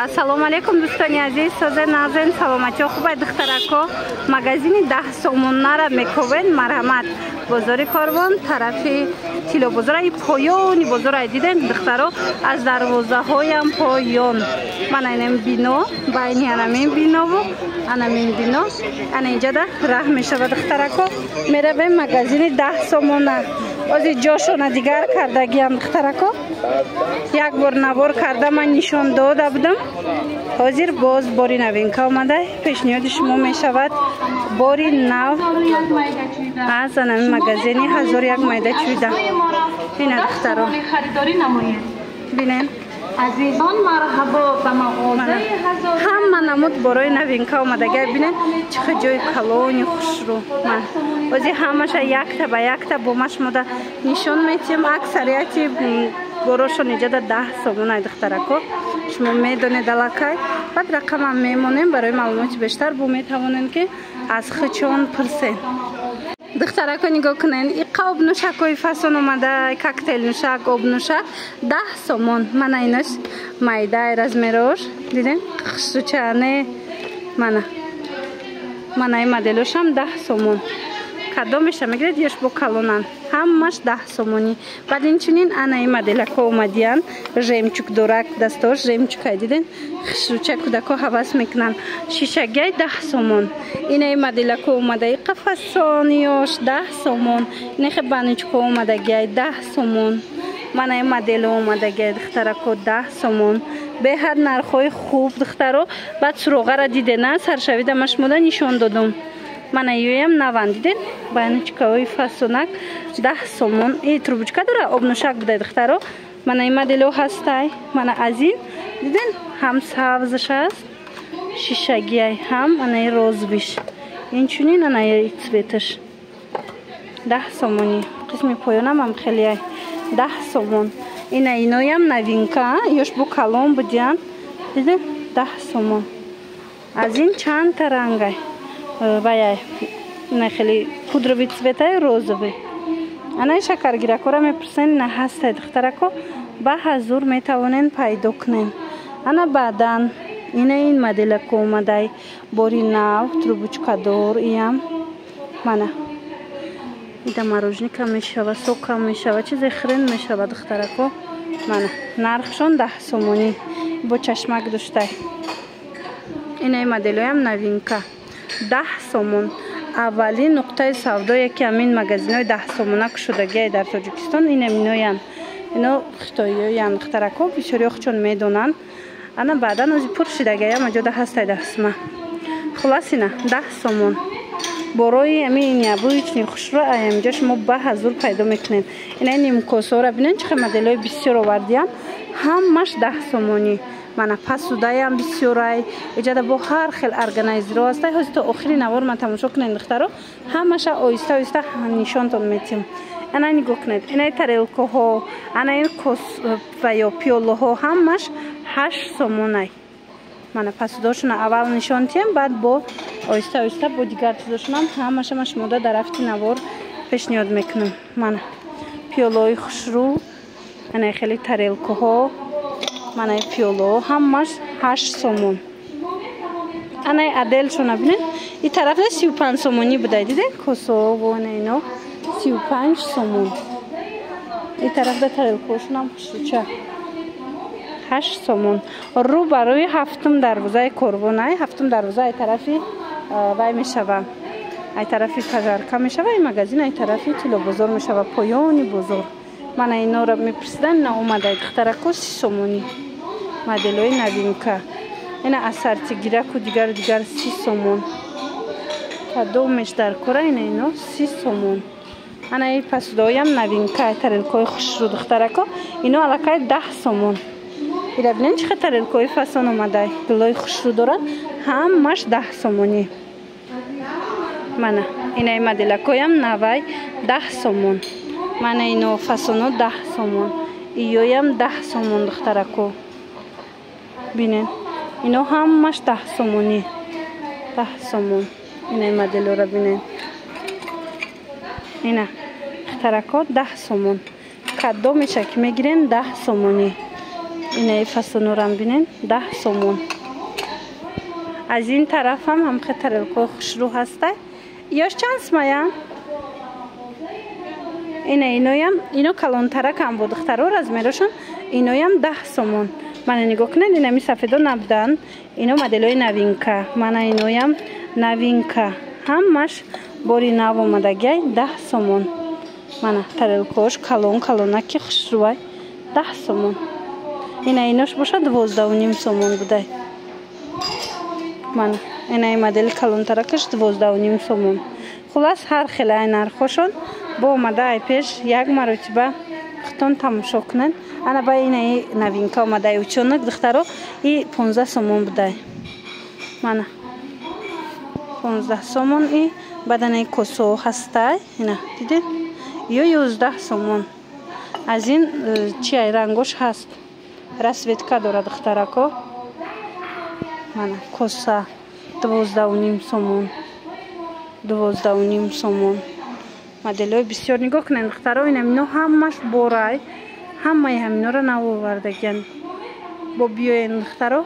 ассалому алейкум дӯстони азиз, соза назен саломати хубай духтарако магазини 10 сомоннара мековен марҳамат бозори Корвон тарафи тило бозор и поёни бозор ай диден духтаро аз дарвозаҳоям поён мана инем бино байни анамин бинову анамин бино ана инҷада раҳ мешава духтарако меравем магазини 10 сомона ози ҷошона дигар кардагиам духтарако як бор набор карда ман нишон дода будам ҳозир боз бори новинка омада пешниҳоди шумо мешавад бори нав аз анами магазини 1001 майда чӯйда ина духтаро бинем азизон марҳабо ба мағозаи ҳама намуд борои новинка омадага бинем чӣ хел ҷои калони хушрӯ ман ози ҳамаша якта ба якта бо машмода нишон метиҳем аксарияти борошон иҷада 10 сомон ай духтарако шумо медонед аллакай баъд рақамам мемонем барои маълумоти бештар бо метавонем ки аз хичон пурсен духтарако нигоҳ кунед иқа обнӯшакҳои фасон омада коктейл нӯшак обнӯшак 10 сомон мана инош майдаи размерош дидем хушрӯчане мана ин моделошам 10 сомон кадомеша мегиред еш бо калонан ҳамаш 10 сомонӣ баъд инчунин ана ин моделако омадиян жемчуг дорак дастош жемчугай диден хушрӯча кӯдако ҳавас мекунанд шишагиай 10 сомон ина ин моделако омада иқа фасонияш 10 сомон инахе баничко омадагиай 10 сомон мана ин модело омадагиай духтарако 10 сомон беҳад нархҳои хуб духтаро баъд суроғара дидена саршавида машмода нишон додум мана ёям наван диден баничкаҳои фасонак 10 сомон и трубочка дора обнӯшак будай духтаро мана ин модело ҳастай мана аз ин диден ҳам сабзаш аст шишагиай ҳам ана ин розовиш инчунин ана ин цветаш 10 сомонӣ қисми поёнамам хелеай 10 сомон ина иноям новинка ёш бо калон будиян диден 10 сомон аз ин чандта рангай ваяй ина хеле пудрови цветай розовый ана шакаргиракора мепурсен ина ҳастай духтарако ба ҳазур метавонен пайдо кунен ана баъдан ина ин моделако омадай бори нав трубочкадор иям мана ида морожника мешава сока мешава чизе хрен мешава духтарако мана нархшон 10 сомонӣ бо чашмак доштай ина ин моделоям новинка 10 сомон аввалин нуқтаи савдо яке амин магазинҳои 10 сомона кушодагиай дар тоҷикистон инаминоян ино хитоиёян духтарако бисёриҳо хучон медонанд ана баъдан ози пуршидагиам аҷода ҳастай дастма хулас ина 10 сомон борои амин яблочни хушрӯ аямҷа шумо ба ҳазур пайдо мекунед ина ин имкосора бинед чӣ хел моделҳои бисёр овардиям ҳамаш 10 сомонӣ мана пасудаям бисёрай иҷада бо ҳар хел органайзиро ҳастай ҳозир то охири навор ман тамошо кунед духтаро ҳамаша оҳиста оҳиста нишонтон метиҳам ана нигоҳ кунед инаи тарелкаҳо ана ин косваё пиёлаҳо ҳамаш 8 сомонай мана пасудашона аввал нишон тиҳем баъд бо оҳиста оҳиста бо дигар чизошонам ҳамашама шумода дар рафти навор пешниҳод мекунам мана пиёлаҳои хушрӯ ана хеле тарелкаҳо мана пиёлаҳо ҳамаш 8 сомон ана аделшона бинед ин тарафда 35 сомонӣ будай дидед косаҳо ана ино 35 сомон ин тарафда тарелкаҳошонам хушрӯча 8 сомон рӯ барои ҳафтум дарвозаи Корвонай ҳафтум дарвоза ай тарафи вай мешава ай тарафи кажарка мешава ин магазин ай тарафи тило бозор мешава поёни бозор мана иноро мепурсидан ина омадай духтарако 30 сомонӣ моделҳои новинка ина асартигираку дигар 30 сомон кадомеш дар кора ина ино 30 сомон ана ин пасудаҳоям новинка тарелкаҳои хушрӯ духтарако ино аллакай 10 сомон ира бинед чӣ хел тарелкаҳои фасон омадай гулҳои хушрӯ дорад ҳамаш 10 сомонӣ мана ина ин моделакоям навай 10 сомон мана ино фасоно 10 сомон иёям 10 сомон духтарако бинед ино ҳамаш 10 сомонӣ 10 сомон ина ин моделҳоро бинед ина духтарако 10 сомон кадомеша ки мегирен 10 сомонӣ اینای فسونورم بینین 10 سومون. از این طرف هم ترلکو خوشرو هسته. یاش چند سمایم؟ اینو کلانتره کم بود دخترور از میروشن. اینویم 10 سومون. من نگاه کنن این همی سفیدو نبودن. اینو مدلوی نوینکه. من اینویم نوینکه. همش باری نو اومدگی 10 سومون. من ترلکوش کلونکی خوشروی 10 سومون. اینوش باشه 12.5 سومون بوده. من اینای مدل کلانترکش 12.5 سومون. خلاص هر خیلی نرخوشون با اومده ای پیش یک مرتبه خطون تماشا کنن. انا با اینای نوینکا اومده ای چونک دخترو ای 15 سومون بوده. من 15 سومون ای بدن کسو هسته. اینا دیدین؟ یا 11 سومون. از این چی ای رنگوش هست. رسویتکا داره دخترکو. من کسا 12.5 سومون. 12.5 سومون. مدلای بسیار نگاه کنن دخترها. اینو همش بورای همه همینا رو نو وردگن با بیاین دخترها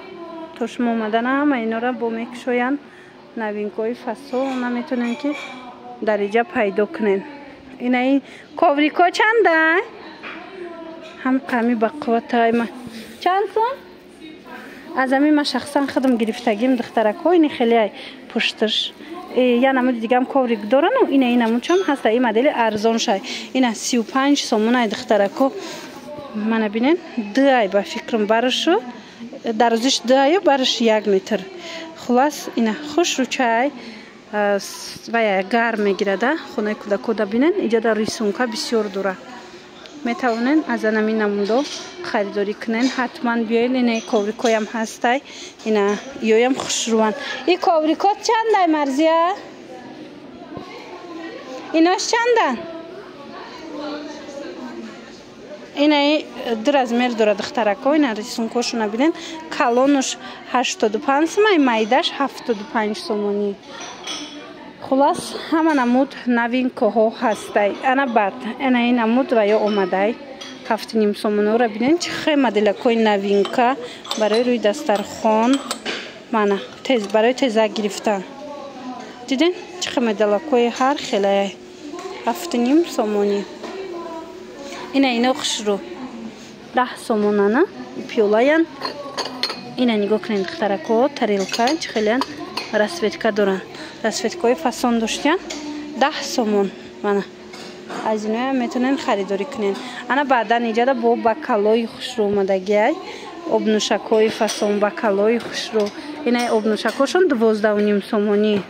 توشم اومدن همه اینا رو با میکشوین نوینکای فصل نمیتونن که درجه پیدا کنن. این کوریکا چنده؟ هم کمی با قوت های من چند سون؟ از همین من شخصا خودم گرفتگیم دخترکا. این خیلی پشتش یا نمود دیگه هم کوریک دارن و این نمود هم هست. این مدل ارزان شای. این 35 سومون های دخترکا. من بینین 2 با فکرم برشو درازش 2 برش 1 متر. خلاص این خوش رو چای و گرم میگیرده. خونه کودکو بینین اینجا در ریسونکا بسیار دوره. میتونن از همین نمودو خریداری کنن. حتما بیاین. این کوریکای هم هسته. اینا یویم خوش روان. این کوریکات چنده مرزیه؟ ایناش چندن؟ اینای در از مر داره دخترکا. اینا ریسونکاشو نبینن. کلونش 85 سومای مایدش 75 سومونی. خلاص همه نمود نوینکه ها هسته. انا بعد این نمود و یا اومده 7.5 سومون رو ببینین چه خیلی مدلکای نوینکه برای روی دسترخوان من برای تیزه گرفتن. دیدین چه خیلی مدلکای هر خیلی 7.5 سومونی. اینا خوش رو 10 سومون نه پیولاین. اینا نگاه کنین دخترکا تریلکا چه خیلی رسویتکا دارن. رسویتکای فسون داشتن 10 سومون. من از اینا هم میتونین خریداری کنین. انا بعدا اینجا با بکالای خوش رو اومدگی ابنوشکای فسون بکالای خوش رو. اینا ابنوشکاشون 12.5 سومونی.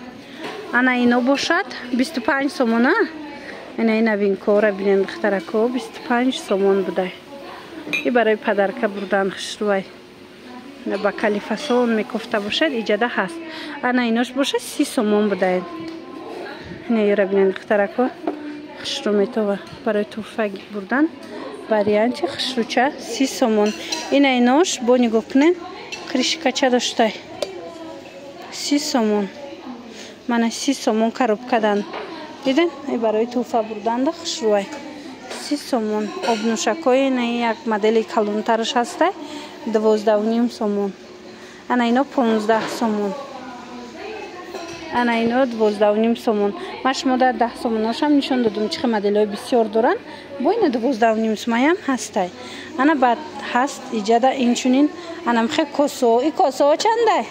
انا اینو باشد 25 سومونه. این نوینکا رو بینین دخترکا 25 سومون بوده. این برای پدرکه بردن خوش روی. با کلیفاسون میکفته باشد ایجاده هست. انا ایناش باشه 30 سومون بوده. اینه رو بینین دخترکا خوش رو میتوه برای توفه بردن باریانچه خوش رو چه 30 سومون. ایناش با نگاه کنین کریشکچه داشته 30 سومون. من 30 سومون کروب کردن. دیدین ای برای توفه بردن خوش روی 30 سومون. ابنوشکای یک مدل کلونترش هسته 12.5 سومون. انا اینا 15 سومون. انا اینا 12.5 سومون. من شما در 10 سوموناش هم نشون دادم چه مدلای بسیار دارن. با این 12.5 سومون هم هسته. انا بعد هست ایجاده اینچونین. انا مخه کسو. این کسو چنده؟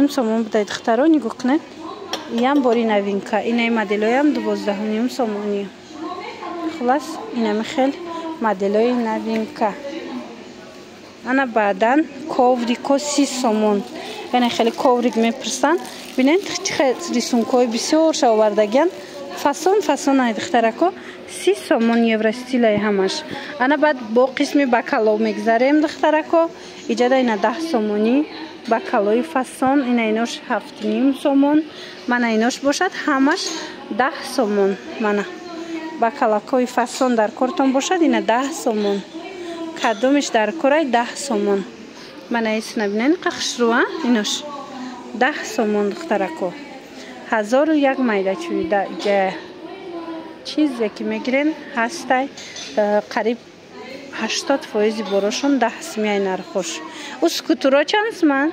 12.5 سومون بوده دخترها نگاه کنن. این باری نوینکه. اینای مدلای هم 12.5 سومونی. خلاص اینم خیلی مدلای نوینکه. انا بعدا کوریکو 30 سومون. یعنی خیلی کوریک میپرسن. ببینید چه ریسونکای بسیار شاوردگان. فسون های دخترکو 30 سومون یورو استیلای همش. انا بعد با قسم بکالو میگذاریم دخترکو. ایجاده اینا 10 سومونی. بکالوی فسون ایناش 7.5 سومون. من ایناش باشد همش 10 سومون. من بکالوی فسون در کارتون باشد اینا 10 سومون. کدومش در کورای 10 سومون. من ایس نبینین قخش رو ایناش 10 سومون دخترکو. 1001 مایده چویده جه. چیزی که میگیرین هسته قریب 80% بارشون 10 سمیه نرخوش. او سکوترها چند سمن؟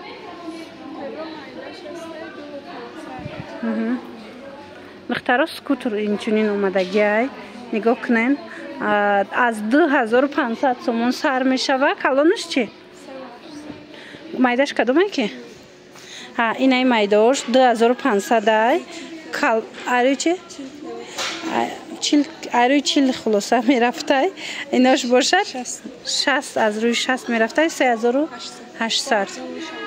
دخترها سکوتر اینچونین اومدگی های نگاه کنین از 2500 سومون سر میشوه. کلونش چی؟ مایدش کدومه که؟ اینای مایداش 2500 های آروی چی؟ آروی چیل خلاصه میرفته ایناش باشد 60 از روی 60 میرفته 3800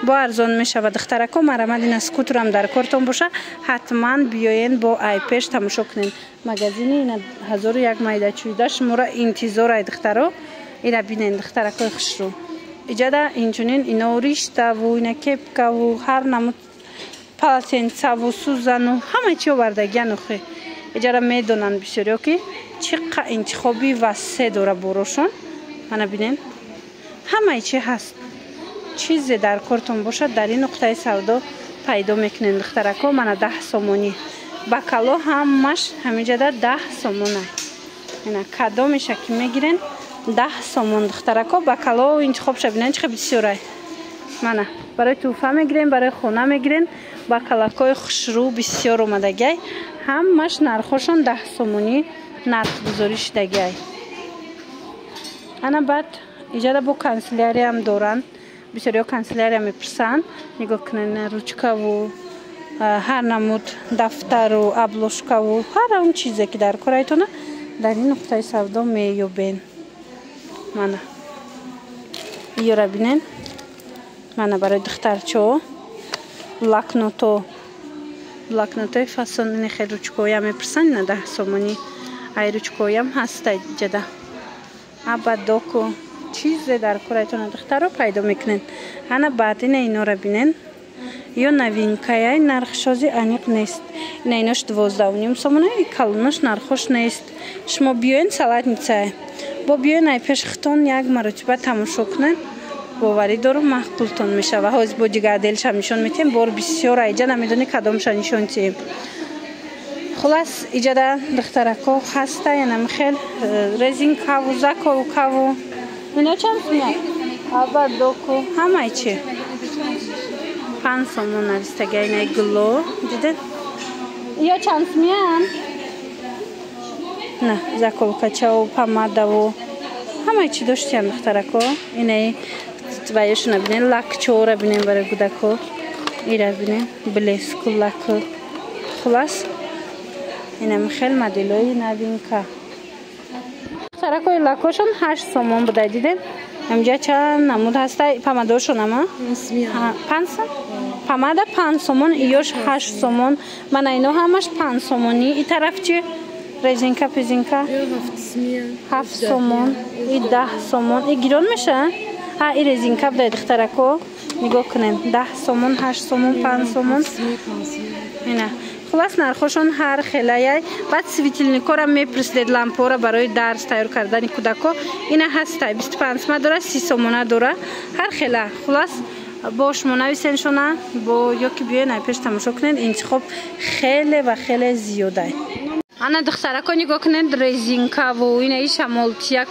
با ارزان میشه و دخترکو مرامد این اسکوتر هم در کارتون باشه حتما بیاین با آیپش تماشا کنین. مگزین این 1001 مایده چویده شما را انتظار ای دخترو اینا بینین دخترکو خوش رو ایجاده اینچونین اینا ریشته و اینا کپکه و هر نمود پالسنسه و سوزن و همه چی وردگی نخواه ایجاره میدونن بسیاری که چقدر انتخابی وسیع داره بروشون. منو بینین همه چی هست چیزی در کارتون باشه در این نقطه سودا پیدا میکنین دخترکو. من 10 سومونی بکالو همش همینجا 10 سومونه اینا کادو میشه که میگیرین 10 سومون دخترکو بکالو انتخاب شه. بینین چقدر بسیاره من برای توفه میگیرین برای خونه میگیرین بکالوکای خوشرو بسیار اومدگی همش نرخوشون 10 سومونی نرخ گذاری شدگی. انا بعد ایجاده با کانسلیاری هم دارن بسیاری ها کانسلیاری هم میپرسن نگاه کنین روچکه و هر نمود دفتر و ابلوشکه و هر اون چیزی که در کارایتونه در این نقطه سودا مییابین. من ایو را بینین من برای دخترچو بلاکنوتای فاسون این خیلی روچکوی هم میپرسن نه 10 سومونی ای روچکوی هم هست جدا ابا دوکو چیز در کارایتون دختر رو پیدا میکنین. انا بعد اینا رو بینین یا نوینکه های نرخشازی انیق نیست این ایناش 12.5 سومونه کلونش نرخوش نیست. شما بیاین سلطنیچه با بیاین ای پیش خطون یک مرتبه تماشا کنین باوری دارم محقولتون میشه و حاضر با جگر دلش هم نشون میتیم بار بسیار ایجا نمیدونی کدامش نشون تیم. خلاص ایجا در دخترکو هسته یعنی خیلی رزین کاو زکو کاو اینا چند سمیه؟ آبا دوکو همه چی 5 سومون نویستگی اینه گلو دیدن؟ یا چند سمیه هم؟ نه زکو کچه و پماده و همه چی داشتی هم دخترکو اینه وایشون بینین لکچو را بینین برای گودکو ای را بینین بلیسکو لکو. خلاص اینم خیلی مدلوی نوینکه دخترکوی لکوشون 8 سومون بوده دیدین همجا چند نمود هسته پمادوشون اما 5 سومون پماده 5 سومون ایوش 8 سومون من اینو همش 5 سومونی این طرف چی؟ رزینکا پیزینکا 7 سومون ای 10 سومون ای گیرون میشه؟ این رزینکا بوده دخترکو نگاه کنین 10 سومون 8 سومون 5 سومون اینه. خلاص نرخوشون هر خیلیه بعد سویتلنیکو را میپرسید لامپو را برای درس تیار کردن کودکو اینه هسته 25 سومه داره 30 سومونه داره هر خیلیه. خلاص با شما نویسین شونه با یکی بیاین ای پیش تماشا کنین انتخاب خیلی و خیلی زیاده. انا دخترکو نگاه کنین رزینکا و اینه ای شمالتیک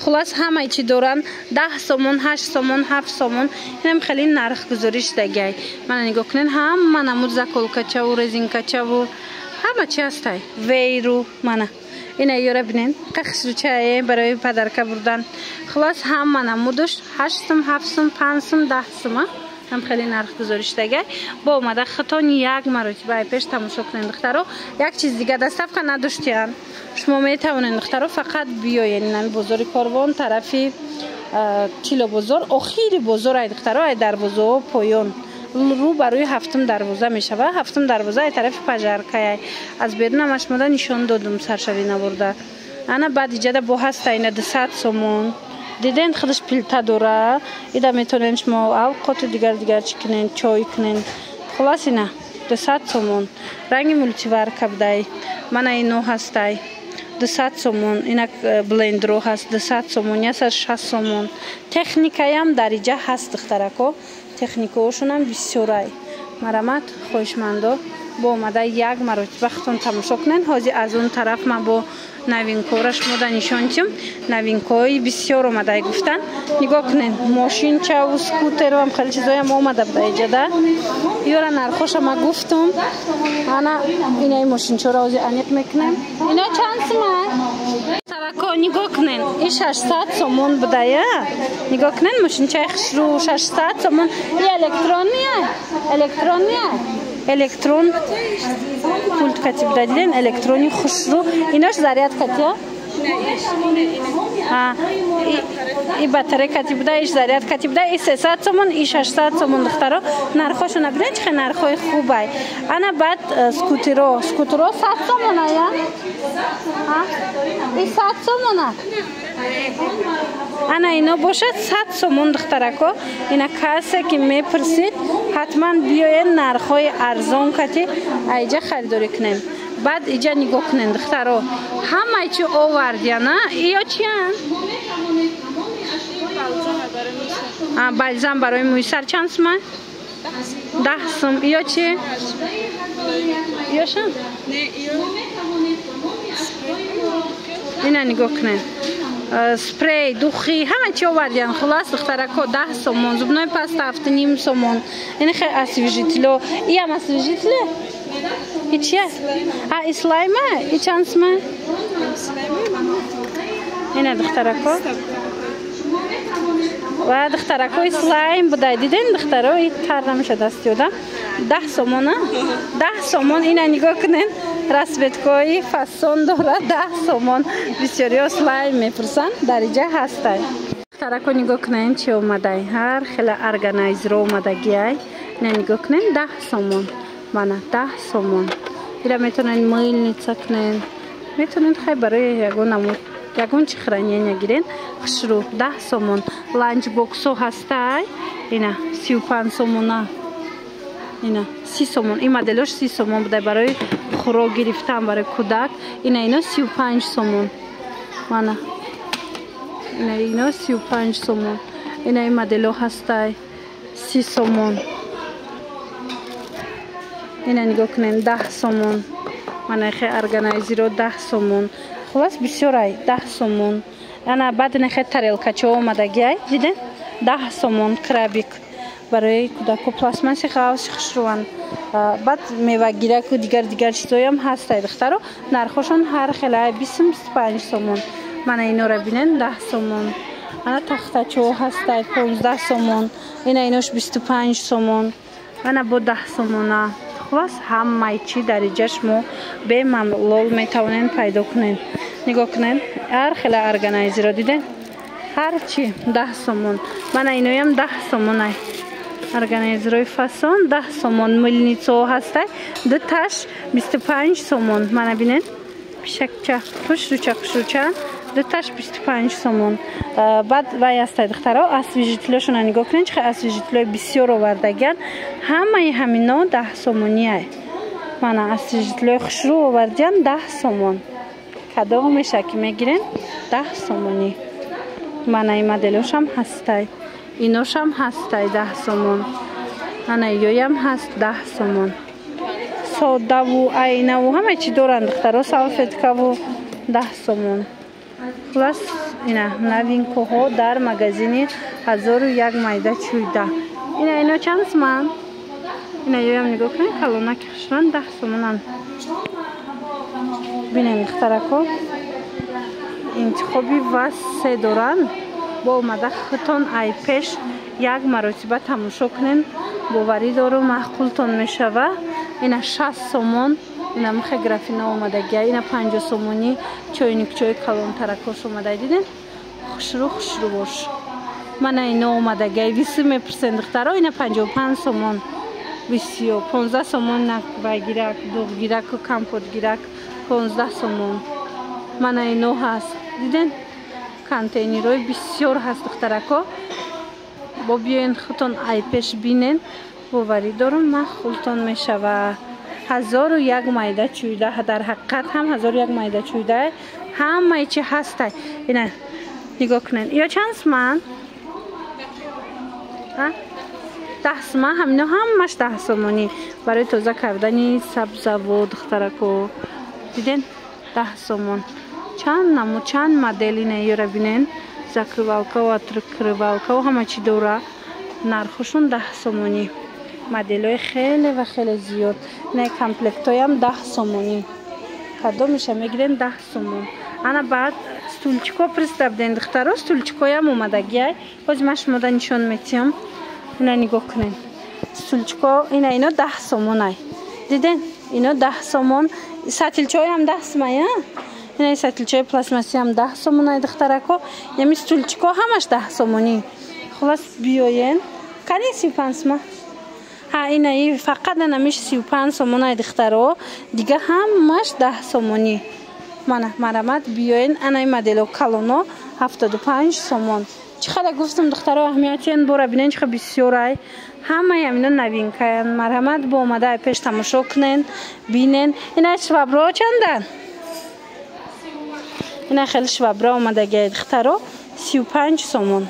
خلاص همه چی دارن 10 سومون 8 سومون 7 سومون اینم خیلی نرخ گذاریش دگی. من نگاه کنین هم نمود زکولکچه و رزینکچه و همه چی هسته ویرو من اینه یورا بینین قخشوچه برای پدرکه بردن. خلاص هم نمودش 8 سوم 7 سوم 5 سوم 10 سوم هم خیلی نرخ گذاریش دگی. با اومده خطون یک مرتبه پیش تماشا کنین دخترو. یک چیز دیگه دستفکه نداشتین شما میتوانید دخترو فقط بیاین این بازار کاروان طرفی چیلو بازار آخری بازار ای دخترو دروازه و پایان رو برای هفتم دروازه میشه و هفتم دروازه ای طرف پجرکه از بیرون همش ماده نشان دادم سرشوی نبرده. انا بعد ایجاده با هست اینه 200 سومون دیدین خودش پیلتا داره ایده میتونین شما اوقات دیگر چی کنین چای کنین. خلاص اینه 200 سومون رنگ ملتی ورکه بده من اینو هسته 200 سومون اینک بلندرو هست 200 سومون یا 60 سومون. تکنیکایی هم در اینجا هست دخترکو تکنیکوشون هم بسیاره مرامت خوشمندو با اومده یک مرتبه خودتون تماشا کنین. حاضر از اون طرف ما با نوینکارش ماده نشان چیم. نوینکای بسیار اومده گفتن. نگاه کنین ماشین چه و سکوتر و هم خیلی چیزایی هم اومده بوده ایجاده. یورا نرخوش ما گفتم انا اینای ماشین چرا حاضر انیق میکنیم. اینا چند سمه؟ ترکا نگاه کنین این 600 سومون بوده یا نگاه کنین ماشین چه خشرو 600 سومون. این الکترونیه الکترون پولت کتی بوده دیدین الکترونی خشرو ایناش ضریعت کتیه این بطره کتی بوده ایش ضریعت کتی بوده این 300 سومون این 600 سومون دخترا نرخوشو نبینن چه نرخوی خوبه. انا بعد سکوترو 100 سومونه یا این 100 سومونه انا اینا باشه 100 سومون دخترکو. اینا کسی که میپرسید حتما بیاین نرخای ارزان کتی ایجا خریداری کنیم. بعد اینجا نگاه کنین دخترو همه چی آوردیا نه یا چی هم؟ بلزم برای موی سر چند سمه؟ 10 سم. یا چی؟ یا شم؟ اینا نگاه کنین سپری دوخی همه چی آوردین خلاص دخترکو 10 سومون. زبنای پست 7.5 سومون. این خیلی اسویژیتلو این هم اسویژیتله این چیه؟ اسلایمه این چند سمه؟ اینه دخترکو و دخترکو اسلایم بوده دیدین دخترو این تر نمیشه دستی بوده 10 سومونه 10 سومون. اینه نگاه کنین رسبتکایی فسون داره 10 سومون. بسیاری اسلایم میپرسن در اینجا هسته. دخترکو نگاه کنین چی اومده هر خیلی ارگانایزر اومده گیای. نه نگاه کنین 10 سومون منه 10 سومون. اینا میتونین میل نیچه کنین میتونین خیلی برای یگون چی خرانیه نگیرین خشرو 10 سومون. لانچ بوکسو هسته اینا 35 سومونه اینا 30 سومون. این مدلش 30 سومون بوده برای خوراک گرفتن برای کودک. اینا 35 سومون منه اینا 35 سومون. این مدلو هسته 30 سومون. اینا نگاه کنین 10 سومون من خیلی ارگانایزر 10 سومون. خلاص بسیار 10 سومون. انا بعد نخه تریلکا چه اومده گیای دیدین 10 سومون کرابیک برای کودکو پلاستماسی خواهش خشروان. بعد میوه گیرک و دیگر چیزایی هم هسته دخترو نرخوشون هر خیلی 25 سومون. من اینا رو بینن 10 سومون. انا تخته چو هسته 15 سومون. ایناش 25 سومون. انا با 10 سومونه. خلاص همه چی در اینجاش مو به مملول میتونین پیدا کنین. نگاه کنین هر خیلی ارگانایزر دیدین هر چی 10 سومون. من اینوی هم 10 سومونه ارگانایزرهای فاسون 10 سومون. ملنیتو هسته دو تاش 25 سومون. من بینین پیشکچه خوش رو دو تاش 25 سومون. بعد وای هسته دخترها اسویژیتلوشون نگاه کنین چه اسویژیتلوی بسیار آوردگن همه همینا 10 سومونیه. من اسویژیتلوی خوش رو آوردن 10 سومون. کدام میشه که میگیرین 10 سومونی. من این مدلش هم هسته اینوش هم هسته 10 سومون. من ایوی هم هست 10 سومون. ساده و عینه و همه چی دارن دخترها سالفتکه و 10 سومون. خلاص اینا نوینکوها در مگزینی 1001 مایده چویده. اینا چند سومن؟ اینا یویم نگاه کنید کلونه کشران 10 سومنن. بینید دخترکو انتخابی واسه دارن با اومده خودتون ای پیش یک مرتبه تماشا کنین باوری دارو معقولتون میشوه. اینا 60 سومون. اینا مخه گرافینا اومده گیا. اینا 50 سومونی چوینیک چوی کلون ترکوش اومده دیدین خوش رو باش. من اینا اومده گیا 20 میپرسند دخترها. اینا 55 سومون 15 سومون نک بگیرک دوغ گیرک و کمپوت گیرک 15 سومون. من اینا هست دیدین کانتینرهای بسیار هست دخترکا. با بیاین خودتون ای پیش بینین باوری دارم من خودتون میشوه. 1001 مایده چویده در حقیقت هم 1001 مایده چویده همه چی هسته. اینه نگاه کنین یا چند سومن؟ 10 سومه. همینا همش 10 سومونی برای تازه کردن سبزوات دخترکو. دیدین 10 سومون. چند نمو چند مدلی نیاره بینین. زکروالکا و ترکروالکا و همه چی دوره. نرخشون 10 سومونی. مدلای خیلی و خیلی زیاد. نه کامپلکت های هم 10 سومونی. کدومش میگیرین 10 سومون. انا بعد стульчико представден духтаро стульчикоям омадагиай боз ма шумода нишон метиҳам. Ина нигоҳ кунен стульчико ина 10 сомонай диден ина 10 сомон. сатилчоям 10 сомая ина сатилчои пластмассиям 10 сомонай духтарако. ями стульчико ҳамаш 10 сомонӣ. хулас биёен кани 35 сома. ها ина фақат намиш 35 сомонай духтаро дига ҳамаш 10 сомонӣ. مانا مرامت بیاین انای مدل کالونو 75 سومون. چقدر گفتم دخترها اهمیتیان برای بینن چقدر بسیارای همه همینا نوینکاین. مرامت با اومده پیش تماشا کنین بینن. اینا شوابرا چندن؟ اینا خیلی شوابرا اومده گه دخترها 35 سومون.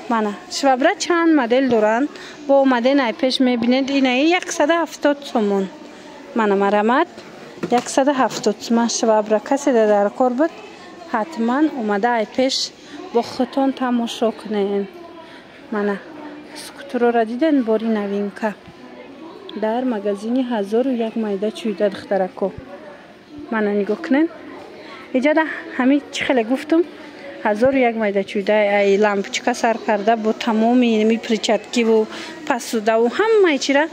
مانا شوابرا چند مدل دارن با اومده نای پیش میبینید. اینا 170 سومون. مانا مرامت 170 سومه. شوابرا کسی در کار بود حتما اومده ای پیش با خودتون تماشا کنین. منه سکوترو را دیدن باری نوینکه در مگزینی 1001 مایده چویده دخترکو. منه نگاه کنین اینجا ده همین چی خیلی گفتم 1001 مایده چویده ای لامپچکا سر کرده با تمام اینمی پریچتکی و پسوده و همه چی را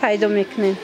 پیدا میکنین.